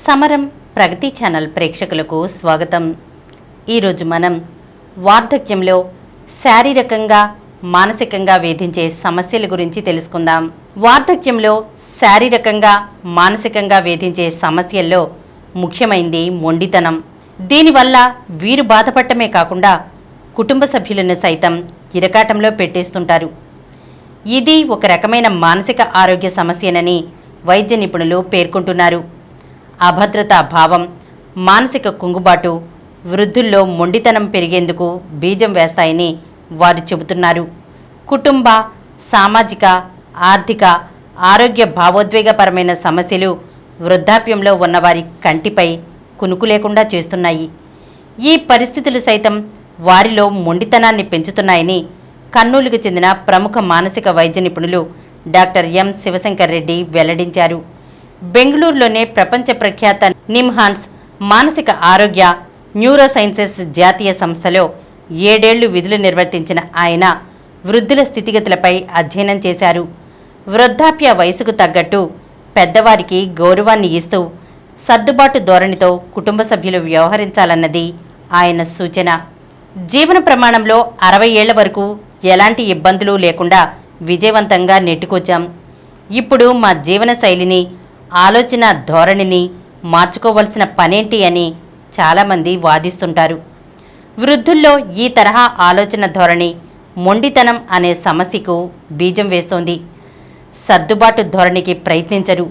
సమరం ప్రగతి ఛానల్ ప్రేక్షకులకు స్వాగతం. ఈరోజు మనం వార్ధక్యంలో శారీరకంగా మానసికంగా వేధించే సమస్యల గురించి తెలుసుకుందాం. వార్ధక్యంలో శారీరకంగా మానసికంగా వేధించే సమస్యల్లో ముఖ్యమైనది మొండితనం. దీనివల్ల వీరు బాధపడటమే కాకుండా కుటుంబ సభ్యులను సైతం ఇరకాటంలో పెట్టేస్తుంటారు. ఇది ఒక రకమైన మానసిక ఆరోగ్య సమస్యనని వైద్య నిపుణులు పేర్కొంటున్నారు. అభద్రతా భావం, మానసిక కుంగుబాటు వృద్ధుల్లో మొండితనం పెరిగేందుకు బీజం వేస్తాయని వారు చెబుతున్నారు. కుటుంబ, సామాజిక, ఆర్థిక, ఆరోగ్య భావోద్వేగపరమైన సమస్యలు వృద్ధాప్యంలో ఉన్నవారి కంటిపై కునుకు లేకుండా చేస్తున్నాయి. ఈ పరిస్థితులు సైతం వారిలో మొండితనాన్ని పెంచుతున్నాయని కర్నూలుకు చెందిన ప్రముఖ మానసిక వైద్య నిపుణులు డాక్టర్ ఎం శివశంకర్ రెడ్డి వెల్లడించారు. బెంగళూరులోనే ప్రపంచ ప్రఖ్యాత నిమ్హాన్స్ మానసిక ఆరోగ్య న్యూరోసైన్సెస్ జాతీయ సంస్థలో 7 ఏళ్లు విధులు నిర్వర్తించిన ఆయన వృద్ధుల స్థితిగతులపై అధ్యయనం చేశారు. వృద్ధాప్య వయసుకు తగ్గట్టు పెద్దవారికి గౌరవాన్ని ఇస్తూ సర్దుబాటు ధోరణితో కుటుంబ సభ్యులు వ్యవహరించాలన్నది ఆయన సూచన. జీవన ప్రమాణంలో 60 ఏళ్ల వరకు ఎలాంటి ఇబ్బందులు లేకుండా విజయవంతంగా నెట్టుకొచ్చాం. ఇప్పుడు మా జీవన శైలిని, ఆలోచన ధోరణిని మార్చుకోవలసిన పనేంటి అని చాలామంది వాదిస్తుంటారు. వృద్ధుల్లో ఈ తరహా ఆలోచన ధోరణి మొండితనం అనే సమస్యకు బీజం వేస్తోంది. సర్దుబాటు ధోరణికి ప్రయత్నించరు.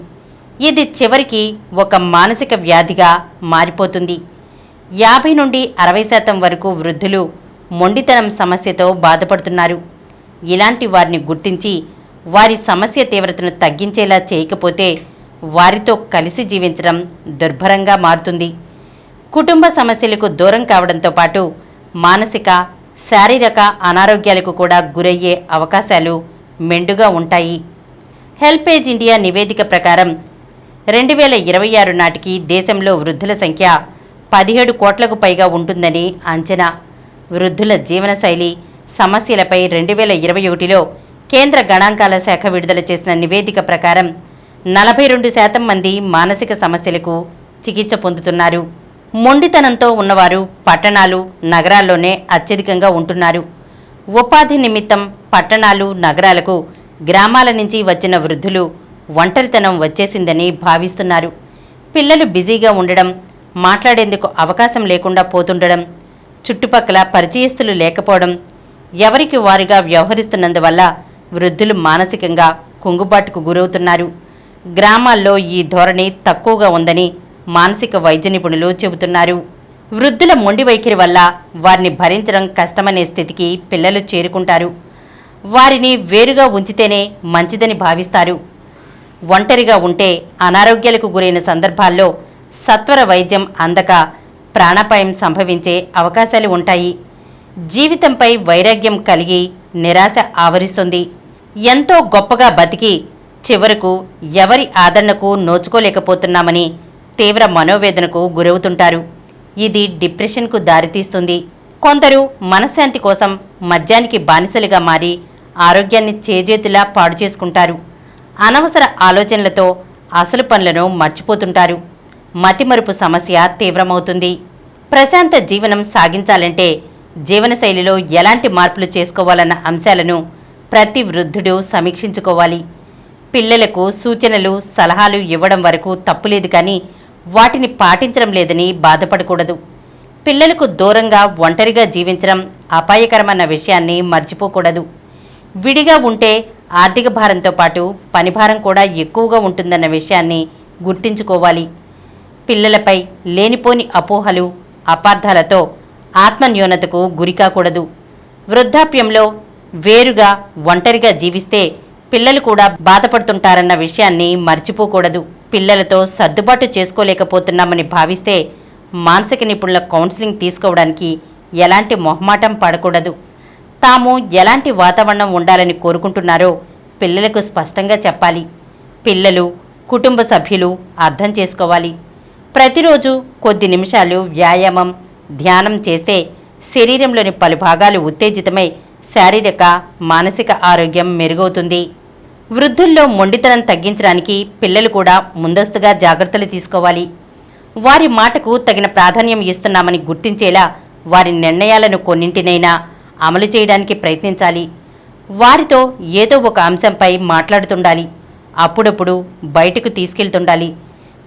ఇది చివరికి ఒక మానసిక వ్యాధిగా మారిపోతుంది. 50 నుండి 60% వరకు వృద్ధులు మొండితనం సమస్యతో బాధపడుతున్నారు. ఇలాంటి వారిని గుర్తించి వారి సమస్య తీవ్రతను తగ్గించేలా చేయకపోతే వారితో కలిసి జీవించడం దుర్భరంగా మారుతుంది. కుటుంబ సమస్యలకు దూరం కావడంతో పాటు మానసిక, శారీరక అనారోగ్యాలకు కూడా గురయ్యే అవకాశాలు మెండుగా ఉంటాయి. హెల్పేజ్ ఇండియా నివేదిక ప్రకారం 2026 నాటికి దేశంలో వృద్ధుల సంఖ్య 17 కోట్లకు పైగా ఉంటుందని అంచనా. వృద్ధుల జీవనశైలి సమస్యలపై 2021లో కేంద్ర గణాంకాల శాఖ విడుదల చేసిన నివేదిక ప్రకారం 42% మంది మానసిక సమస్యలకు చికిత్స పొందుతున్నారు. మొండితనంతో ఉన్నవారు పట్టణాలు, నగరాల్లోనే అత్యధికంగా ఉంటున్నారు. ఉపాధి నిమిత్తం పట్టణాలు, నగరాలకు గ్రామాల నుంచి వచ్చిన వృద్ధులు ఒంటరితనం వచ్చేసిందని భావిస్తున్నారు. పిల్లలు బిజీగా ఉండడం, మాట్లాడేందుకు అవకాశం లేకుండా పోతుండడం, చుట్టుపక్కల పరిచయస్తులు లేకపోవడం, ఎవరికి వారుగా వ్యవహరిస్తున్నందువల్ల వృద్ధులు మానసికంగా కుంగుబాటుకు గురవుతున్నారు. గ్రామాల్లో ఈ ధోరణి తక్కువగా ఉందని మానసిక వైద్య నిపుణులు చెబుతున్నారు. వృద్ధుల మొండి వైఖరి వల్ల వారిని భరించడం కష్టమనే స్థితికి పిల్లలు చేరుకుంటారు. వారిని వేరుగా ఉంచితేనే మంచిదని భావిస్తారు. ఒంటరిగా ఉంటే అనారోగ్యాలకు గురైన సందర్భాల్లో సత్వర వైద్యం అందక ప్రాణాపాయం సంభవించే అవకాశాలు ఉంటాయి. జీవితంపై వైరాగ్యం కలిగి నిరాశ ఆవరిస్తుంది. ఎంతో గొప్పగా బతికి చివరకు ఎవరి ఆదరణకు నోచుకోలేకపోతున్నామని తీవ్ర మనోవేదనకు గురవుతుంటారు. ఇది డిప్రెషన్కు దారితీస్తుంది. కొందరు మనశ్శాంతి కోసం మద్యానికి బానిసలుగా మారి ఆరోగ్యాన్ని చేజేతులా పాడు చేసుకుంటారు. అనవసర ఆలోచనలతో అసలు పనులను మర్చిపోతుంటారు. మతిమరుపు సమస్య తీవ్రమవుతుంది. ప్రశాంత జీవనం సాగించాలంటే జీవనశైలిలో ఎలాంటి మార్పులు చేసుకోవాలన్న అంశాలను ప్రతి వృద్ధుడు సమీక్షించుకోవాలి. పిల్లలకు సూచనలు, సలహాలు ఇవ్వడం వరకు తప్పులేదు, కానీ వాటిని పాటించడం లేదని బాధపడకూడదు. పిల్లలకు దూరంగా ఒంటరిగా జీవించడం అపాయకరమన్న విషయాన్ని మర్చిపోకూడదు. విడిగా ఉంటే ఆర్థిక భారంతో పాటు పనిభారం కూడా ఎక్కువగా ఉంటుందన్న విషయాన్ని గుర్తించుకోవాలి. పిల్లలపై లేనిపోని అపోహలు, అపార్థాలతో ఆత్మన్యూనతకు గురికాకూడదు. వృద్ధాప్యంలో వేరుగా ఒంటరిగా జీవిస్తే పిల్లలు కూడా బాధపడుతుంటారన్న విషయాన్ని మర్చిపోకూడదు. పిల్లలతో సర్దుబాటు చేసుకోలేకపోతున్నామని భావిస్తే మానసిక నిపుణుల కౌన్సిలింగ్ తీసుకోవడానికి ఎలాంటి మొహమాటం పడకూడదు. తాము ఎలాంటి వాతావరణం ఉండాలని కోరుకుంటున్నారో పిల్లలకు స్పష్టంగా చెప్పాలి. పిల్లలు, కుటుంబ సభ్యులు అర్థం చేసుకోవాలి. ప్రతిరోజు కొద్ది నిమిషాలు వ్యాయామం, ధ్యానం చేస్తే శరీరంలోని పలు భాగాలు ఉత్తేజితమై శారీరక, మానసిక ఆరోగ్యం మెరుగవుతుంది. వృద్ధుల్లో మొండితనం తగ్గించడానికి పిల్లలు కూడా ముందస్తుగా జాగ్రత్తలు తీసుకోవాలి. వారి మాటకు తగిన ప్రాధాన్యం ఇస్తున్నామని గుర్తించేలా వారి నిర్ణయాలను కొన్నింటినైనా అమలు చేయడానికి ప్రయత్నించాలి. వారితో ఏదో ఒక అంశంపై మాట్లాడుతుండాలి. అప్పుడప్పుడు బయటకు తీసుకెళ్తుండాలి.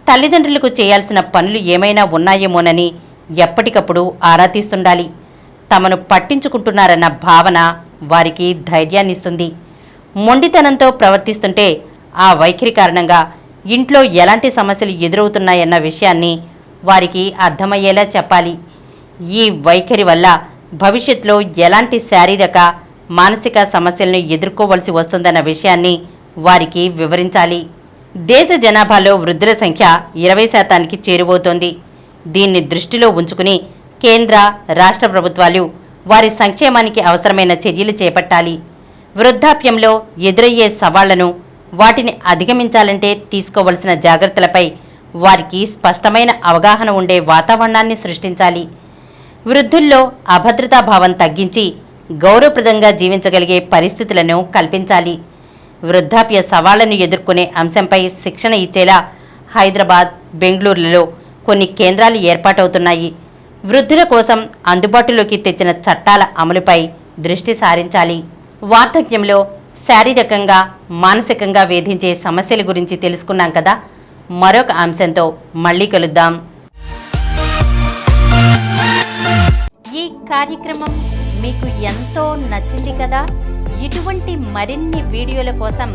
తల్లిదండ్రులకు చేయాల్సిన పనులు ఏమైనా ఉన్నాయేమోనని ఎప్పటికప్పుడు ఆరా తీస్తుండాలి. తమను పట్టించుకుంటున్నారన్న భావన వారికి ధైర్యాన్నిస్తుంది. మొండితనంతో ప్రవర్తిస్తుంటే ఆ వైఖరి కారణంగా ఇంట్లో ఎలాంటి సమస్యలు ఎదురవుతున్నాయన్న విషయాన్ని వారికి అర్థమయ్యేలా చెప్పాలి. ఈ వైఖరి వల్ల భవిష్యత్తులో ఎలాంటి శారీరక మానసిక సమస్యలను ఎదుర్కోవలసి వస్తుందన్న విషయాన్ని వారికి వివరించాలి. దేశ జనాభాలో వృద్ధుల సంఖ్య 20% చేరువవుతోంది. దీన్ని దృష్టిలో ఉంచుకుని కేంద్ర, రాష్ట్ర ప్రభుత్వాలు వారి సంక్షేమానికి అవసరమైన చర్యలు చేపట్టాలి. వృద్ధాప్యంలో ఎదురయ్యే సవాళ్లను, వాటిని అధిగమించాలంటే తీసుకోవలసిన జాగ్రత్తలపై వారికి స్పష్టమైన అవగాహన ఉండే వాతావరణాన్ని సృష్టించాలి. వృద్ధుల్లో అభద్రతాభావం తగ్గించి గౌరవప్రదంగా జీవించగలిగే పరిస్థితులను కల్పించాలి. వృద్ధాప్య సవాళ్లను ఎదుర్కొనే అంశంపై శిక్షణ ఇచ్చేలా హైదరాబాద్, బెంగళూరులలో కొన్ని కేంద్రాలు ఏర్పాటవుతున్నాయి. వృద్ధుల కోసం అందుబాటులోకి తెచ్చిన చట్టాల అమలుపై దృష్టి సారించాలి. వార్ధక్యంలో శారీరకంగా, మానసికంగా వేధించే సమస్యల గురించి తెలుసుకున్నాం కదా. మరొక అంశంతో మళ్ళీ కలుద్దాం. ఈ కార్యక్రమం మీకు ఎంతో నచ్చింది కదా. ఇటువంటి మరిన్ని వీడియోల కోసం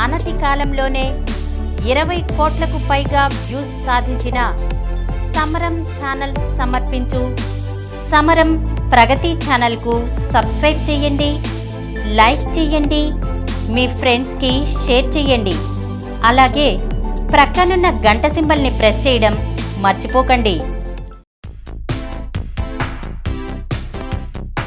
అనతి కాలంలోనే 20 కోట్లకు పైగా వ్యూస్ సాధించిన సమరం ఛానల్ సమర్పించు సమరం ప్రగతి ఛానల్కు సబ్స్క్రైబ్ చేయండి, లైక్ చేయండి, మీ ఫ్రెండ్స్కి షేర్ చేయండి. అలాగే ప్రక్కనున్న గంట సింబల్ని ప్రెస్ చేయడం మర్చిపోకండి.